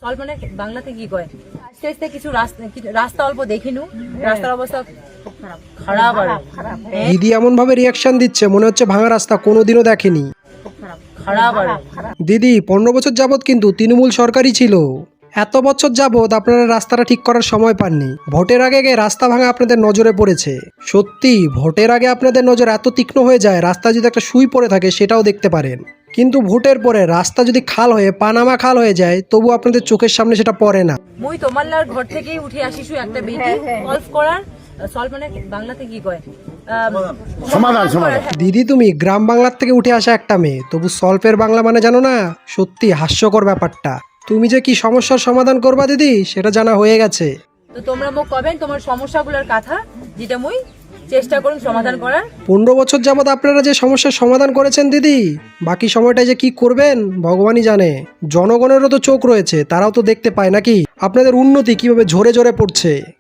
Solve মানে বাংলাতে কি কয় আস্তে আস্তে কিছু রাস্তা অল্প দেখিনু, রাস্তার অবস্থা খুব খারাপ খারাপ আর দিদি এমন ভাবে রিয়াকশন দিচ্ছে মনে হচ্ছে ভাঙা রাস্তা কোনোদিনও দেখেনি। খুব খারাপ খারাপ আর দিদি 15 বছর যাবত কিন্তু তৃণমূল সরকারই ছিল। এত বছর যাবত আপনারা রাস্তাটা ঠিক করার সময় পাননি। ভোটের আগে আগে রাস্তা ভাঙা আপনাদের নজরে পড়েছে। সত্যি ভোটের আগে আপনাদের নজর এত তীক্ষ্ণ হয়ে যায়, রাস্তা যদি একটা সুই পড়ে থাকে সেটাও দেখতে পারেন। কিন্তু ভোটের পরে রাস্তা যদি খাল হয়ে পানামা খাল হয়ে যায় তবু আপনাদের চোখের সামনে সেটা পড়ে না। মুই তোমার ঘর থেকেই উঠে আসিছু একটা বেটি সলভ করার। সলভ মানে বাংলাতে কি কয় সমাধান। দিদি তুমি গ্রাম বাংলার থেকে উঠে আসা একটা মেয়ে, তবু সল্পের বাংলা মানে জানো না? সত্যি হাস্যকর ব্যাপারটা। তুমি যে কি সমস্যার সমাধান করবা দিদি সেটা জানা হয়ে গেছে। তো তোমরা মোক কবেন তোমার সমস্যাগুলোর কথা, যেটা মুই চেষ্টা করুন সমাধান করার। 15 বছর যাবৎ আপনারা যে সমস্যার সমাধান করেছেন দিদি, বাকি সময়টা যে কি করবেন ভগবানই জানে। জনগণেরও তো চোখ রয়েছে, তারাও তো দেখতে পায় নাকি আপনাদের উন্নতি কিভাবে ঝরে ঝরে পড়ছে।